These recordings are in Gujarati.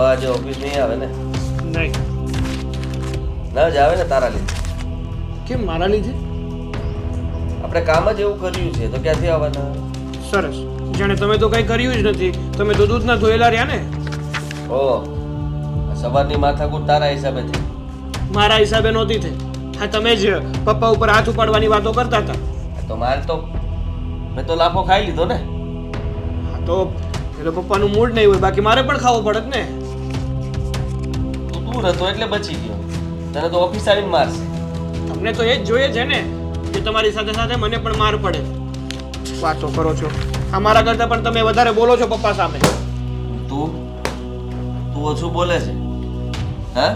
પપ્પા આજે ઓફિસ નહીં આવે ને? નહીં. ના જ આવે ને તારા લીધે. કેમ મારા લીધે? આપણે કામ જ એવું કર્યું છે તો ક્યાંથી આવવાના? સરસ. જાણે તમે તો કંઈ કર્યું જ નથી. તમે તો દૂધના ધોયેલા રહ્યા ને. ઓહ, સવારની માથાકૂટ તારા હિસાબે થઈ. મારા હિસાબે નહોતી થઈ. હા, તમે જ પપ્પા ઉપર હાથ ઉપાડવાની વાતો કરતા હતા. તો મારે તો મેં તો લાફો ખાઈ લીધો ને. હા, તો એટલે પપ્પાનું મૂડ નહીં હોય, બાકી મારે પણ ખાવો પડત ને. તું દૂર હતો એટલે બચી ગયો. તને તો ઓફિસ આવીને મારશે. તમને તો એ જ જોઈએ છે ને કે તમારી સાથે સાથે મને પણ માર પડે. વાતો કરો છો. અમારા કરતાં પણ તમે વધારે બોલો છો પપ્પા સામે. તું ઓછું બોલે છે? હા,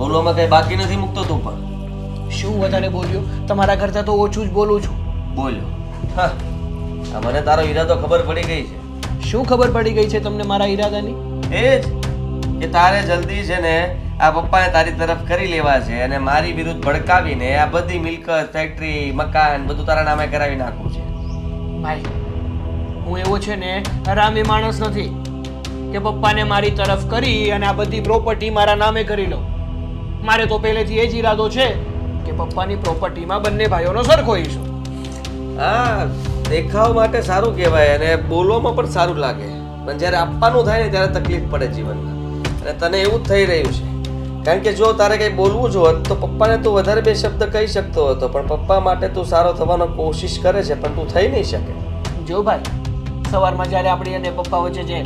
બોલવામાં કઈ બાકી નથી મૂકતો તું પણ. શું વધારે બોલ્યો? તમારા કરતાં તો ઓછું જ બોલું છું. બોલ્યો. હા, આ મને તારો ઈરાદો ખબર પડી ગઈ છે. શું ખબર પડી ગઈ છે તમને મારા ઈરાદાની? એ જ કે તારે જલ્દી છે ને આ પપ્પાને તારી તરફ કરી લેવા છે અને મારી વિરુદ્ધ ભડકાવીને આ બધી મિલકત, ફેક્ટરી, મકાન બધું તારા નામે કરાવી નાખવું છે. ભાઈ, હું એવો છે ને હરામી માણસ નથી કે પપ્પાને મારી તરફ કરી અને આ બધી પ્રોપર્ટી મારા નામે કરી લઉં. મારે તો પહેલેથી એ જ ઈરાદો છે કે પપ્પાની પ્રોપર્ટીમાં બંને ભાઈઓનો સરખો હિસ્સો. હા, દેખાવ માટે સારું કહેવાય અને બોલવામાં પણ સારું લાગે, પણ જ્યારે આપવાનું થાય ને ત્યારે તકલીફ પડે જીવનમાં. અને તને એવું જ થઈ રહ્યું છે. કારણ કે જો તારે કંઈ બોલવું જ હોત તો પપ્પાને તું વધારે બે શબ્દ કહી શકતો હતો, પણ પપ્પા માટે તું સારો થવાનો કોશિશ કરે છે પણ તું થઈ નહીં શકે. જો ભાઈ, સવારમાં જ્યારે આપણી અને પપ્પા વચ્ચે જે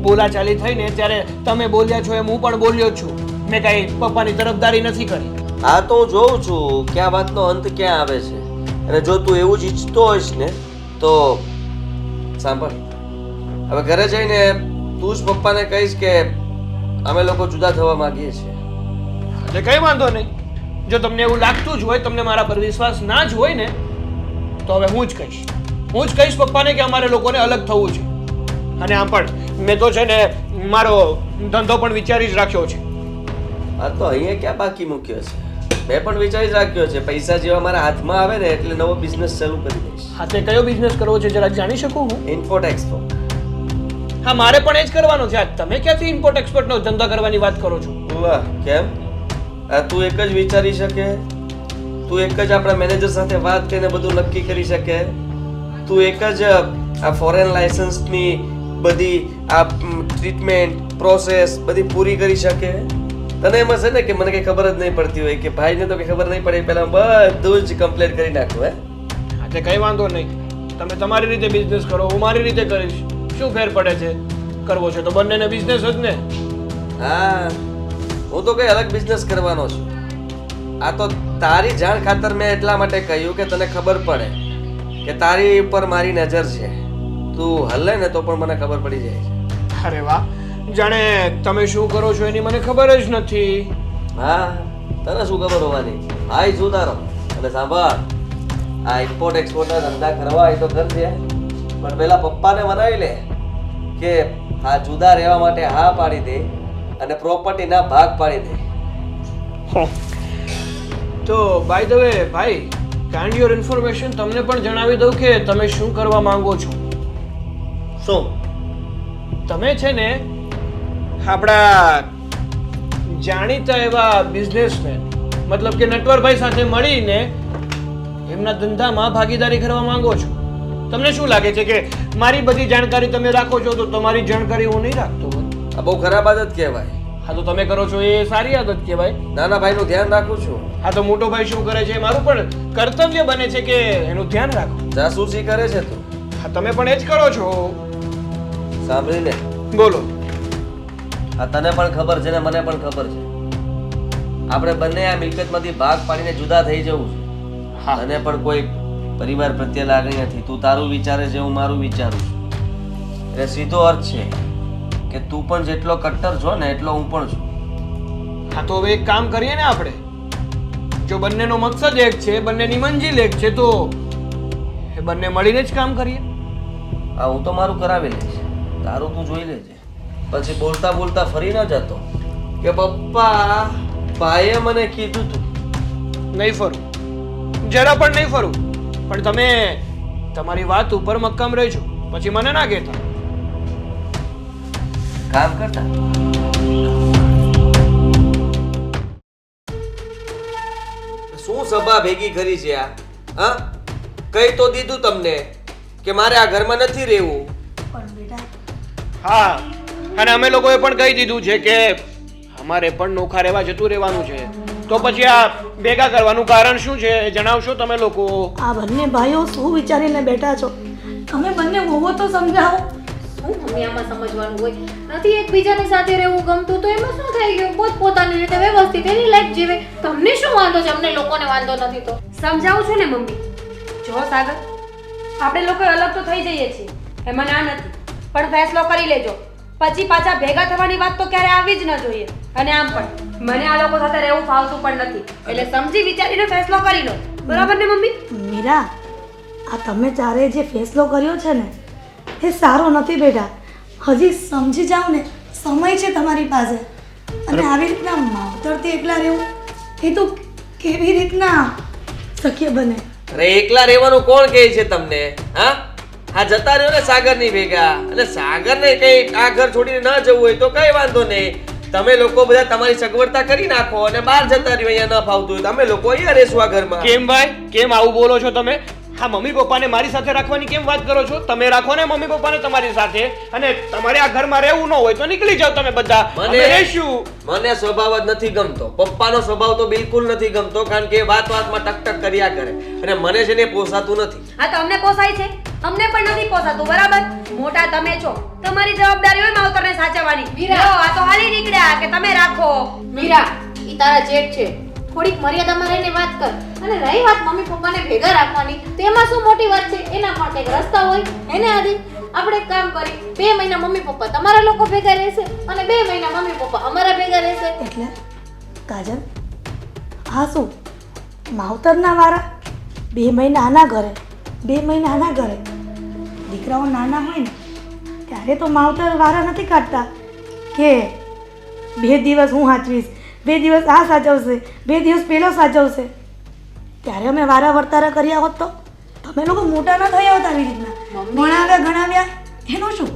બોલાચાલી થઈ ને ત્યારે તમે બોલ્યા છો એમ હું પણ બોલ્યો જ છું. મેં કાંઈ પપ્પાની તરફદારી નથી કરી. હા, તો હું જોઉં છું કે આ વાતનો અંત ક્યાં આવે છે. અને જો તું એવું જ ઈચ્છતો હોઈશ ને તો સાંભળ, હવે ઘરે જઈને તું જ પપ્પાને કહીશ કે અમે લોકો જુદા થવા માંગીએ છીએ. એટલે કંઈ વાંધો નહીં. જો તમને એવું લાગતું જ હોય, તમને મારા પર વિશ્વાસ ના જ હોય ને, તો હવે હું જ કહીશ પપ્પાને કે અમારે લોકોને અલગ થવું છે. અને આમ પણ મેં તો છે ને મારો ધંધો પણ વિચારી જ રાખ્યો છે. આ તો અહીંયા ક્યાં બાકી મૂક્યો છે? મેં પણ વિચારી જ રાખ્યો છે. પૈસા જેવા મારા હાથમાં આવે ને એટલે નવો બિઝનેસ શરૂ કરી દઈશ. હા, તે કયો બિઝનેસ કરવો છે જરાક જાણી શકું હું? Import export. હા, મારે પણ એ જ કરવાનો છે. તમે ક્યાંથી ઇમ્પોર્ટ એક્સપોર્ટનો ધંધો કરવાની વાત કરો છો? વાહ, કેમ? તું એક જ વિચારી શકે? તું એક જ આપણા મેનેજર સાથે વાત કરીને બધું નક્કી કરી શકે? તું એક જ આ ફોરેન લાયસન્સની બધી આ ટ્રીટમેન્ટ પ્રોસેસ બધી પૂરી કરી શકે? તને એમ હશે ને કે મને કંઈ ખબર જ નહીં પડતી હોય, કે ભાઈને તો કંઈ ખબર નહીં પડે, પહેલાં બધું જ કમ્પ્લીટ કરી નાખું. હા, તે કંઈ વાંધો નહીં. તમે તમારી રીતે બિઝનેસ કરો, હું મારી રીતે કરીશ. શું ફેર પડે છે? કરવો છે તો બંનેને બિઝનેસ જ ને. હા, હું તો કઈ અલગ બિઝનેસ કરવાનો છું. આ તો તારી જાણ ખાતર મેં એટલા માટે કહ્યું કે તને ખબર પડે કે તારી ઉપર મારી નજર છે. તું હલે ને તો પણ મને ખબર પડી જાય છે. અરે વાહ, જાણે તમે શું કરો છો એની મને ખબર જ નથી. હા, તને શું ખબર હોવાની? આઈ છું તારો. અને સાંભળ, આ ઇમ્પોર્ટ એક્સપોર્ટના ધંધા કરવા હોય તો કરજે, પણ પેલા પપ્પાને મનાવી લે કે આ જુદા રહેવા માટે હા પાડી દે અને પ્રોપર્ટીના ભાગ પાડી દે. તો બાય ધ વે ભાઈ, કાઇન્ડ યોર ઇન્ફોર્મેશન, તમને પણ જણાવી દઉં કે તમે શું કરવા માંગો છો. શું? તમે છે ને આપણા જાણીતા એવા બિઝનેસમેન મતલબ કે નટવરભાઈ સાથે મળીને એમના ધંધામાં ભાગીદારી કરવા માંગો છો. તમને શું લાગે છે કે મારી બધી જાણકારી તમે રાખો છો તો તમારી જાણકારી હું નહીં રાખતો હોય? આ બહુ ખરાબ આદત કહેવાય. હા, તો તમે કરો છો એ સારી આદત કહેવાય. નાના ભાઈનું ધ્યાન રાખું છું. હા, તો મોટો ભાઈ શું કરે છે મારું પણ કર્તવ્ય બને છે કે એનું ધ્યાન રાખો. જાસૂસી કરે છે તું. હા, તમે પણ એ જ કરો છો. સાંભળીને બોલો. આ તને પણ ખબર છે ને મને પણ ખબર છે. આપણે બંને આ મિલકતમાંથી ભાગ પાડીને જુદા થઈ જવું છે. હા, તને પણ કોઈ પરિવાર પ્રત્યે લાગણી નથી. તું તારું વિચારે છે, હું મારું વિચારું છું. એટલે સીધો અર્થ છે કે તું પણ જેટલો કટ્ટર છો ને એટલો હું પણ છું. હા, તો હવે એક કામ કરીએ ને આપણે. જો બંનેનો મકસદ એક છે, બંનેની મંજિલ એક છે, તો એ બંને મળીને જ કામ કરીએ. હા, હું તો મારું કરાવી લઈશ, તારું તું જોઈ લેજે. પછી બોલતા બોલતા ફરી ન જતો કે પપ્પા ભાઈએ મને કીધું તું. નહીં ફરું, જરા પણ નહીં ફરું. પણ તમે તમારી વાત ઉપર મક્કમ રહેજો, પછી મને ના કહેતા. કામ કરતા સભા ભેગી કરી છે આ? હા, કઈ તો દીધું તમને કે મારે આ ઘરમાં નથી રહેવું. પણ બેટા હા, અને અમે લોકોએ પણ કહી દીધું છે કે અમારે પણ નોખા રહેવા જતું રહેવાનું છે. તો પછી આ ભેગા કરવાનું કારણ શું છે એ જણાવશો તમે લોકો? આ બંને ભાઈઓ શું વિચારીને બેઠા છો? તમે બંને હોવો તો સમજાવો. શું મમ્મી આમાં સમજવાનું હોય? નથી એકબીજાની સાથે રહેવું ગમતું તો એમાં શું થઈ ગયું? પોતપોતાની રીતે વ્યવસ્થિત એની લાઈફ જીવે. તમને શું વાંધો છે? અમને લોકોને વાંધો નથી તો સમજાવું છું ને મમ્મી. જો સાગર, આપણે લોકો અલગ તો થઈ જઈએ છીએ, એમાં ના નથી, પણ ફેસલો કરી લેજો. પછી પાછા ભેગા થવાની વાત તો ક્યારે આવી જ ન જોઈએ. અને આમ પણ મને આ લોકો સાથે રહેવું ફાવતું પણ નથી, એટલે સમજી વિચારીને ફેસલો કરી લો. બરાબર ને મમ્મી? મીરા, આ તમે ચારે જે ફેસલો કર્યો છે ને એ સારો નથી બેટા. હજી સમજી જાઓ ને, સમય છે તમારી પાસે. અને આવી રીતના માવતરથી એકલા રહેવું એ તો કેવી રીતના શક્ય બને? અરે એકલા રહેવાનું કોણ કહે છે તમને? હા, આ જતા રહ્યો ને સાગરની ભેગા, અને સાગરને કઈ આ ઘર છોડીને ન જવું હોય તો કઈ વાંધો નહીં. તમે લોકો બધા તમારી સગવડતા કરી નાખો અને બહાર જતા રહ્યો. અહીંયા ન ફાવતું હોય તમે લોકો અહીંયા રહેશું આ ઘરમાં. કેમ ભાઈ, કેમ આવું બોલો છો તમે? હા, મમ્મી પપ્પાને મારી સાથે રાખવાની કેમ વાત કરો છો? તમે રાખો ને મમ્મી પપ્પાને તમારી સાથે, અને તમારે આ ઘરમાં રહેવું ન હોય તો નીકળી જાઓ તમે બધા. અમે રહીશું. મને સ્વભાવ જ નથી ગમતો. પપ્પાનો સ્વભાવ તો બિલકુલ નથી ગમતો, કારણ કે વાત વાતમાં ટક કર્યા કરે અને મને છે ને પોસાતું નથી. હા, તો અમને પોસાય છે, અમને પણ નથી પોસાતું. બરાબર? મોટા તમે છો, તમારી જવાબદારી હોય માવતરને સાચવવાની. વીરા. લો, આ તો હાલી નીકળ્યા કે તમે રાખો. મીરા, ઈ તારા જેઠ છે, થોડીક મર્યાદામાં રહીને વાત કર. અને રહી વાત મમ્મી પપ્પાને ભેગા રાખવાની, તો એમાં શું મોટી વાત છે? એના માટે એક રસ્તા હોય એને આધી. આપણે એક કામ કરી, 2 મહિના મમ્મી પપ્પા તમારા લોકો ભેગા રહેશે અને 2 મહિના મમ્મી પપ્પા અમારા ભેગા રહેશે. એટલે કાજલ, હા શું માવતરના વારા? 2 મહિના આના ઘરે, 2 મહિના આના ઘરે. દીકરાઓ નાના હોય ને ત્યારે તો માવતર વારા નથી કાઢતા કે 2 દિવસ હું સાચવીશ, 2 દિવસ આ સાચવશે, 2 દિવસ પેલો સાચવશે. ત્યારે અમે વારા વર્તારા કર્યા હોત તો તમે લોકો મોટા ન થયા હોત આવી રીતના. ભણાવ્યા ગણાવ્યા એનું શું?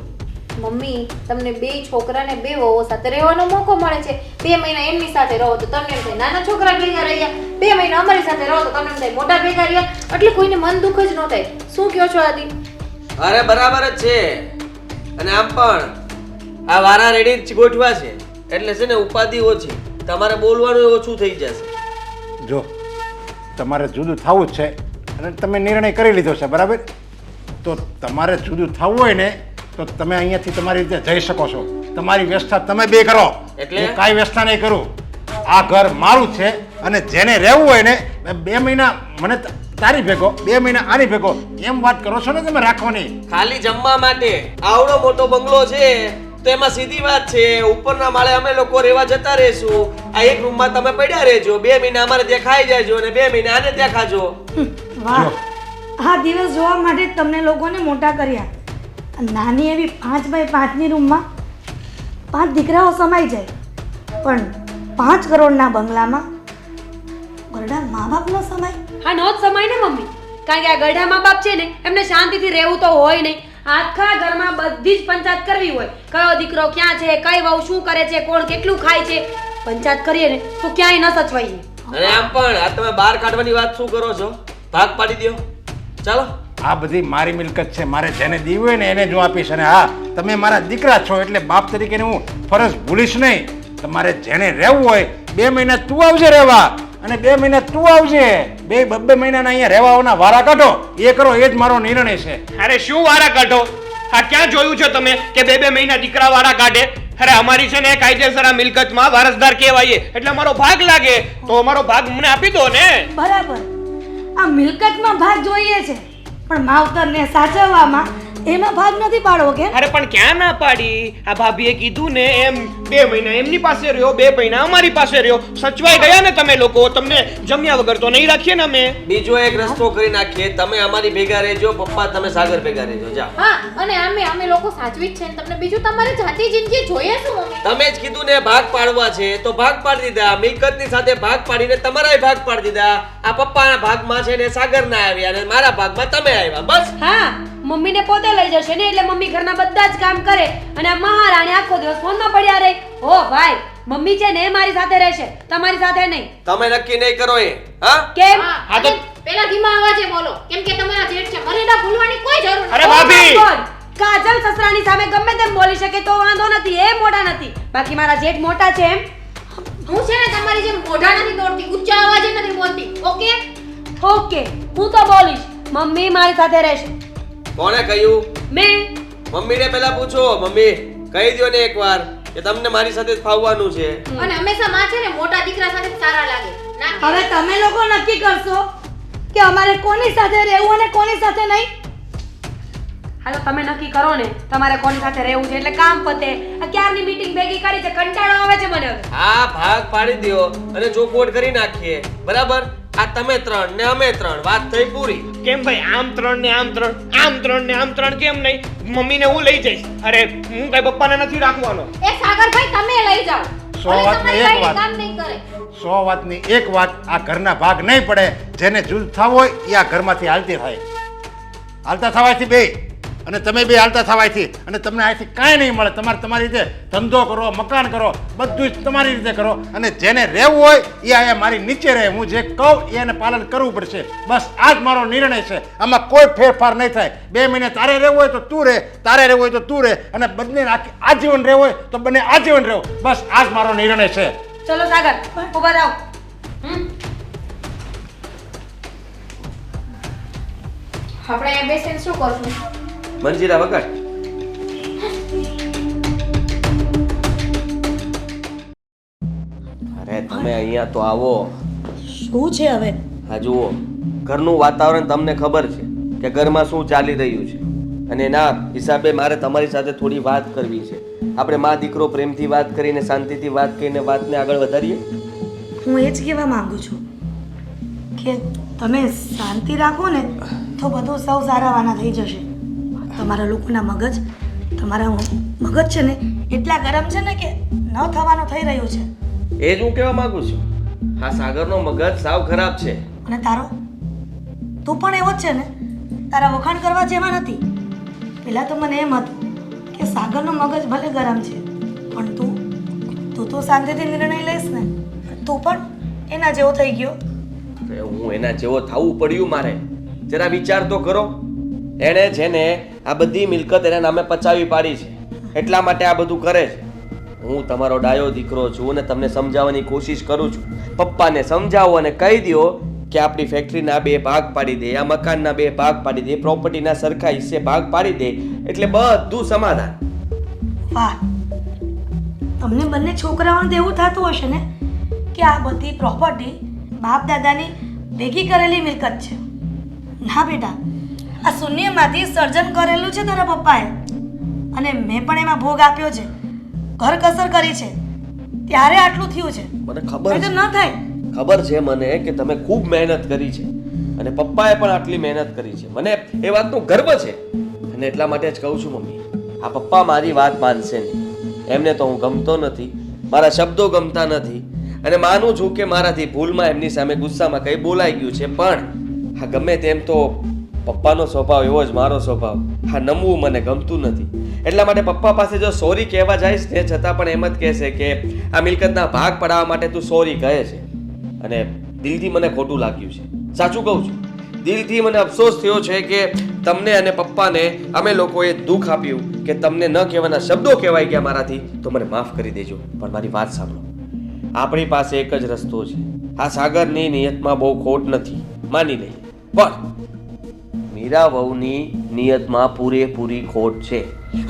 મમ્મી, તમને 2 છોકરાને 2 વહુઓ સાથે રહેવાનો મોકો મળે છે. 2 મહિના એમની સાથે રહો તો તમને એમ થાય નાના છોકરા ભેગા રહ્યા, 2 મહિના અમારી સાથે રહો તો તમને એમ થાય મોટા ભેગા રહ્યા. એટલે કોઈને મન દુઃખ જ ન થાય. શું કહો છો આદિ? અરે બરાબર જ છે. અને આમ પણ આ વારા રેડી જ ગોઠવા છે એટલે છે ને ઉપાધિ ઓછી, તમારે બોલવાનું ઓછું થઈ જશે. જો તમારે જુદું થવું જ છે અને તમે નિર્ણય કરી લીધો છે, બરાબર? તો તમારે જુદું થવું હોય ને તો તમે અહીંયાથી તમારી રીતે જઈ શકો છો. તમારી વ્યવસ્થા તમે બે કરો, એટલે? હું કાંઈ વ્યવસ્થા નહીં કરું. આ ઘર મારું છે અને જેને રહેવું હોય ને 2 મહિના મને તારી ભેગો, 2 મહિના આની ભેગો, એમ વાત કરો છો ને તમે રાખવાની. ખાલી જમવા માટે આવડો મોટો બંગલો છે તો એમાં સીધી વાત છે. ઉપરના માળે અમે લોકો રહેવા જતા રહેશું. આ એક રૂમમાં તમે પડ્યા રહેજો. 2 મહિના અમારે ત્યાં ખાઈ જાયજો અને 2 મહિના આને ત્યાં ખાજો. વાહ, આ દિવસ જોવા માટે જ તમને લોકોને મોટા કર્યા. નાની એવી 5x5ની રૂમમાં 5 દીકરાઓ સમાઈ જાય, પણ 5 કરોડના બંગલામાં ગરડા મા બાપ ન સમાય. હા, નો જ સમાય ને મમ્મી, કારણ કે આ ગઢા મા બાપ છે ને એમને શાંતિથી રહેવું તો હોય નહીં. આખા ઘરમાં બધી જ પંચાયત કરવી હોય. કયો દીકરો ક્યાં છે, કઈ વહુ શું કરે છે, કોણ કેટલું ખાય છે, પંચાયત કરીએ ને તો ક્યાંય ન સચવાઈએ. અને આમ પણ આ તમે બહાર કાઢવાની વાત શું કરો છો? ભાગ પાડી દો. ચાલો. આ બધી મારી મિલકત છે, મારે જેને દીવી હોય ને એને જ હું આપીશ. અને હા, તમે મારા દીકરા છો એટલે બાપ તરીકે હું ફરજ ભૂલીશ નહીં. તમારે જેને રહેવું હોય 2 મહિના તું આવજે રહેવા અને 2 મહિના તું આવજે. 2 મહિનાના અહીંયા રહેવાના વારા કાઢો, એ કરો, એ જ મારો નિર્ણય છે. અરે શું વારા કાઢો? આ ક્યાં જોયું છે તમે કે 2 મહિના દીકરા વારા કાઢે? અરે અમારી છે ને કાયદેસર આ મિલકતમાં વારસદાર કહેવાય, એટલે અમારો ભાગ લાગે તો અમારો ભાગ મને આપી દો ને. બરાબર, આ મિલકતમાં ભાગ જોઈએ છે પણ માવતરને સાચવવામાં એમાં ભાગ નથી પાડવો કે? અરે પણ ક્યાં ના પાડી? આ ભાભીએ કીધું ને એમ 2 મહિના એમની પાસે રહ્યો, 2 મહિના અમારી પાસે રહ્યો. સચવાઈ ગયા ને તમે લોકો? તમને જમ્યા વગર તો નહીં રાખીએ ને અમે. બીજો એક રસ્તો કરી નાખીએ. તમે અમારી ભેગા રહેજો, પપ્પા તમે સાગર ભેગા રહેજો. જાઓ. હા, અને અમે લોકો સાચવી જ છે ને તમને બીજું તમારે જાતિ જિંદગી જોઈએ શું મમ્મી? તમે જ કીધું ને ભાગ પાડવા છે તો ભાગ પાડી દીધા. મિલકતની સાથે ભાગ પાડીને તમારાય ભાગ પાડી દીધા. આ પપ્પાના ભાગમાં છે ને સાગર ના આવ્યા અને મારા ભાગમાં તમે આવ્યા. બસ. હા, મમ્મીને પોતે લઈ જશે ને એટલે મમ્મી ઘરના બધા જ કામ કરે અને આ મહારાણી આખો દિવસ ફોનમાં પડ્યા રહે. ઓ ભાઈ, મમ્મી છે ને એ મારી સાથે રહેશે, તમારી સાથે નહીં. તમે નક્કી નહીં કરો એ. હા કેમ? હા, અને પેલા ધીમા અવાજે બોલો કેમ કે તમારા જેઠ છે, મર્યાદા ભૂલવાની કોઈ જરૂર નથી. અરે Oh my ભાભી! God! કાજલ સસરાની સામે ગમે તેમ બોલી શકે તો વાંધો નથી, એ મોટા નથી. બાકી મારા જેઠ મોટા છે એમ. હું છે ને તમારી જેમ મોઢા નથી દોડતી, ઊંચા અવાજે નથી બોલતી. ઓકે? ઓકે, હું તો બોલીશ. મમ્મી મારી સાથે રહેશે. કોણે કહ્યું? મેં. મમ્મીને પહેલા પૂછો. મમ્મી કહી દ્યો ને એકવાર કે તમને મારી સાથે જ ફાવવાનું છે. અને હંમેશા માં છે ને મોટા દીકરા સાથે જ સારા લાગે. ના કે હવે તમે લોકો નક્કી કરશો કે અમારે કોની સાથે રહેવું અને કોની સાથે નહીં. હાલો તમે નક્કી કરો ને તમારે કોની સાથે રહેવું છે એટલે કામ પતે. આ ક્યારની મીટિંગ ભેગી કરી છે, કંટાળો આવે છે મને હવે. આ ભાગ પાડી દ્યો અને ચોખવટ કરી નાખીએ. બરાબર? આ તમે 3 ને અમે 3, વાત થઈ પૂરી. કેમ ભાઈ આમ 3 ને આમ 3, આમ 3 ને આમ 3 કેમ નહીં? મમ્મીને હું લઈ જઈશ. અરે હું કઈ પપ્પાને નથી રાખવાનો. એ સાગરભાઈ તમે લઈ જાઓ. સો ભલે વાતની તમારી એક વાઈફ વાત. કામ નહીં કરે. 100 વાતની એક વાત, આ ઘરના ભાગ નહીં પડે. જેને જુદ થવું હોય એ આ ઘરમાંથી હાલતી થાય. હાલતા થવાથી બે, અને તમે બે હાલતા થવાથી, અને તમને અહીંથી કાંઈ નહીં મળે. તમારે તમારી રીતે ધંધો કરો, મકાન કરો, બધું જ તમારી રીતે કરો. અને જેને રહેવું હોય એ અહીંયા મારી નીચે રહે. હું જે કહું એને પાલન કરવું પડશે. બસ આ જ મારો નિર્ણય છે. આમાં કોઈ ફેરફાર નહીં થાય. 2 મહિને તારે રહેવું હોય તો તું રહે, તારે રહેવું હોય તો તું રહે, અને બંને આજીવન રહેવું હોય તો બંને આજીવન રહેવું. બસ આ જ મારો નિર્ણય છે. ચલો સાગર ઉભા થાવ. આપણે અહીંયા બેસીને શું કરશું? મંજીરા વગાડ. અરે તમે અહીંયા તો આવો. શું છે હવે? હા જુઓ, ઘરનું વાતાવરણ તમને ખબર છે કે ઘરમાં શું ચાલી રહ્યું છે, અને એના હિસાબે મારે તમારી સાથે થોડી વાત કરવી છે. આપણે મા દીકરો પ્રેમથી વાત કરીને, શાંતિથી વાત કરીને વાતને આગળ વધારીએ. હું એ જ કહેવા માંગુ છું કે તમે શાંતિ રાખો ને તો બધું સૌ સારાવાના થઈ જશે. તમારા લોકોના મગજ, તમારા મગજ છે ને એટલા ગરમ છે ને કે ન થવાનું થઈ રહ્યું છે. એ જ હું કહેવા માંગુ છું. હા, સાગરનો મગજ સાવ ખરાબ છે. અને તારો, તું પણ એવો જ છે ને. તારા વખાણ કરવા જેવા નથી. પહેલાં તો મને એમ હતું કે સાગરનો મગજ ભલે ગરમ છે પણ તું તો શાંતિથી નિર્ણય લઈશ ને. તું પણ એના જેવો થઈ ગયો. અરે હું એના જેવો થવું પડ્યું મારે. જરા વિચાર તો કરો. એણે છે ને આ બધી મિલકત એના નામે પચાવી પાડી છે, એટલા માટે આ બધું કરે છે. હું તમારો ડાયો દીકરો છું અને તમને સમજાવવાની કોશિશ કરું છું. પપ્પાને સમજાવો અને કહી દો કે આપણી ફેક્ટરીના 2 ભાગ પાડી દે, આ મકાનના 2 ભાગ પાડી દે, પ્રોપર્ટીના સરખા હિસ્સે ભાગ પાડી દે, એટલે બધું સમાધાન. વાહ, તમને બંને છોકરાઓને તો એવું થતું હશે ને કે આ બધી પ્રોપર્ટી બાપ દાદાની ભેગી કરેલી મિલકત છે. ના બેટા, આ શૂન્યમાંથી સર્જન કરેલું છે તારા પપ્પાએ, અને મેં પણ એમાં ભોગ આપ્યો છે, ઘર કસર કરી છે, ત્યારે આટલું થયું છે. મને ખબર નહીં તો છે, ન થાય. ખબર છે મને કે તમે ખૂબ મહેનત કરી છે, અને પપ્પાએ પણ આટલી મહેનત કરી છે. મને એ વાતનો ગર્વ છે, અને એટલા માટે જ કહું છું મમ્મી, આ પપ્પા મારી વાત માનશે નહીં. એમને તો હું ગમતો નથી, મારા શબ્દો ગમતા નથી, અને માનું છું કે મારાથી ભૂલમાં એમની સામે ગુસ્સામાં કંઈ બોલાઈ ગયું છે. પણ હા, ગમે તેમ તો પપ્પાનો સ્વભાવ એવો જ મારો સ્વભાવ. હા, નમવું મને ગમતું નથી. એટલા માટે પપ્પા પાસે જો સોરી કહેવા જઈશ ને છતાં પણ એમ જ કહેશે કે આ મિલકતના ભાગ પડાવવા માટે તું સોરી કહે છે. અને દિલથી મને ખોટું લાગ્યું છે, સાચું કહું છું. દિલથી મને અફસોસ થયો છે કે તમને અને પપ્પાને અમે લોકોએ દુઃખ આપ્યું, કે તમને ન કહેવાના શબ્દો કહેવાઈ ગયા મારાથી. તો મને માફ કરી દેજો, પણ મારી વાત સાંભળો. આપણી પાસે એક જ રસ્તો છે. આ સાગરની નિયતમાં બહુ ખોટ નથી, માની લઈએ, પણ મીરા વહુની નિયતમાં પૂરેપૂરી ખોટ છે.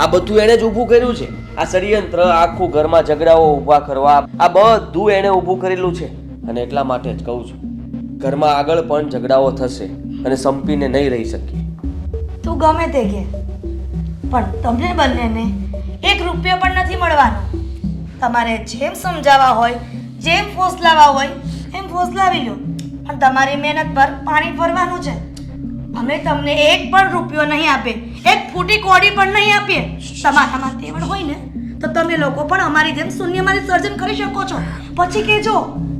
આ બધું એણે જ ઊભું કર્યું છે. આ ષડયંત્ર, આખું ઘરમાં ઝઘડાઓ ઊભા કરવા, આ બધું એણે ઊભું કરેલું છે. અને એટલા માટે જ કહું છું, ઘરમાં આગળ પણ ઝઘડાઓ થશે અને સંપીને નહીં રહી શકીએ. તું ગમે તે કે, પણ તમને બંનેને 1 રૂપિયો પણ નથી મળવાનો. તમારે જેમ સમજાવવા હોય, જેમ ફોસલાવા હોય એમ ફોસલાવી લો, પણ તમારી મહેનત પર પાણી ફરવાનું છે. અમે તમને 1 પણ રૂપિયો નહીં આપે, 1 ફૂટી કોડી પણ નહીં આપીએ. તમારામાં તેવડ હોય ને તો તમે લોકો પણ અમારી જેમ શૂન્યમાંથી સર્જન કરી શકો છો. પછી કહેજો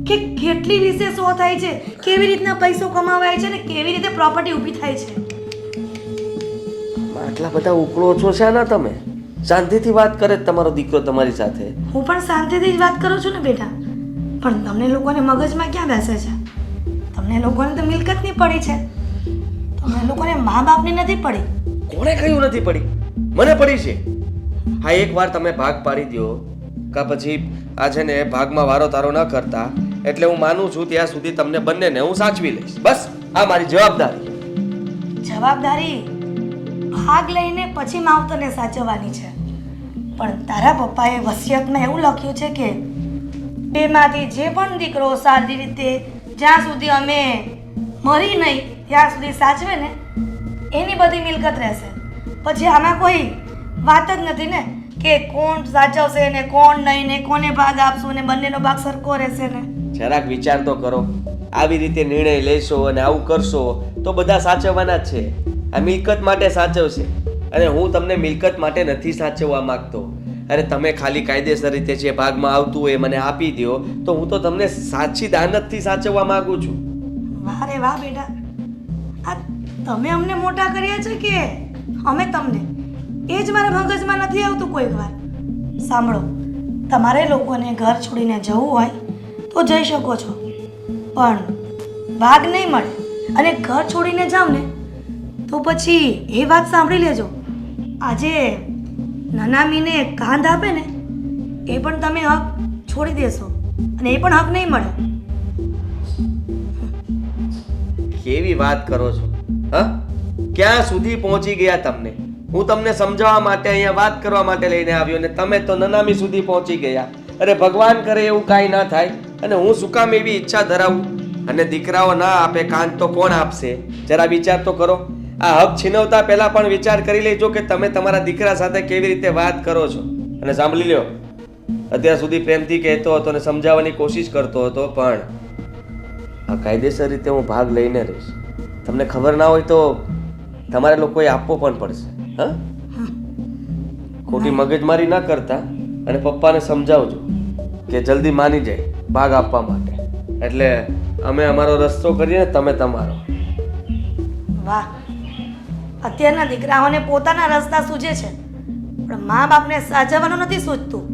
કે કેટલી વિશેષો થાય છે, કેવી રીતના પૈસો કમાવાય છે ને કેવી રીતે પ્રોપર્ટી ઊભી થાય છે. આટલા બધા ઉકળો છો છે ના તમે? શાંતિથી વાત કરે જ તમારો દીકરો તમારી સાથે. હું પણ શાંતિથી જ વાત કરું છું ને બેટા, પણ તમને લોકોને મગજમાં ક્યાં બેસે છે? તમને લોકોને તો મિલકતની પડી છે, તમને લોકોને મા બાપની નથી પડી. કોણે કહ્યું નથી પડી? મને પડી છે. હા, એકવાર તમે ભાગ પાડી દો કા પછી આ છે ને ભાગમાં વારો તારો ન કરતા, એટલે હું માનું છું ત્યાં સુધી તમને બંનેને હું સાચવી લઈશ. બસ આ મારી જવાબદારી. જવાબદારી ભાગ લઈને પછી માવતરને સાચવવાની છે, પણ તારા પપ્પાએ વસિયતમાં એવું લખ્યું છે કે બેમાંથી જે પણ દીકરો સારી રીતે જ્યાં સુધી અમે મરી નહીં ત્યાં સુધી સાચવે ને એની બધી મિલકત રહેશે. પછી આમાં કોઈ વાત જ નથી ને કે કોણ સાચવશે ને કોણ નહીં ને કોને ભાગ આપશું ને બંનેનો ભાગ સરખો રહેશે ને. જરાક વિચાર તો કરો. આવી રીતે નિર્ણય લેશો અને આવું કરશો તો બધા સાચવવાના જ છે. આ મિલકત માટે સાચવશે, અને હું તમને મિલકત માટે નથી સાચવવા માંગતો. અરે તમે ખાલી કાયદેસર રીતે જે ભાગમાં આવતું હોય એ મને આપી દો તો હું તો તમને સાચી દાનતથી સાચવવા માંગુ છું. વાહ રે વાહ બેટા, આ તમે અમને મોટા કર્યા છે કે અમે તમને? એ જ મારા મગજમાં નથી આવતું કોઈક વાર. સાંભળો, તમારે લોકોને ઘર છોડીને જવું હોય તો જઈ શકો છો, પણ ભાગ નહીં મળે અને ઘર છોડીને જાવ ને તો પછી એ વાત સાંભળી લેજો, આજે નનામીને કાંધ આપે ને એ પણ તમે હક છોડી દેશો અને એ પણ હક નહીં મળે. કેવી વાત કરો છો? હા, ક્યાં સુધી પહોંચી ગયા તમને? હું તમને સમજાવવા માટે અહીંયા વાત કરવા માટે લઈને આવ્યો ને તમે તો નનામી સુધી પહોંચી ગયા. અરે ભગવાન કરે એવું કાંઈ ના થાય, અને હું શું કામ એવી ઈચ્છા ધરાવું? અને દીકરાઓ ના આપે કાન તો કોણ આપશે? જરા વિચાર તો કરો. આ હક છીનવતા પહેલા પણ વિચાર કરી લેજો કે તમે તમારા દીકરા સાથે કેવી રીતે વાત કરો છો. અને સાંભળી લ્યો, અત્યાર સુધી પ્રેમથી કહેતો હતો અને સમજાવવાની કોશિશ કરતો હતો, પણ આ કાયદેસર રીતે હું ભાગ લઈને રહીશ. તમને ખબર ના હોય તો તમારે લોકોએ આપવો પણ પડશે. હા, ખોટી મગજમારી ના કરતા અને પપ્પાને સમજાવજો કે જલ્દી માની જાય ભાગ આપવા માટે. એટલે અમે અમારો રસ્તો કરીએ ને તમે તમારો. વાહ, અત્યારના દીકરાઓને પોતાના રસ્તા સૂઝે છે, પણ મા બાપને સાચવવાનું નથી સૂઝતું.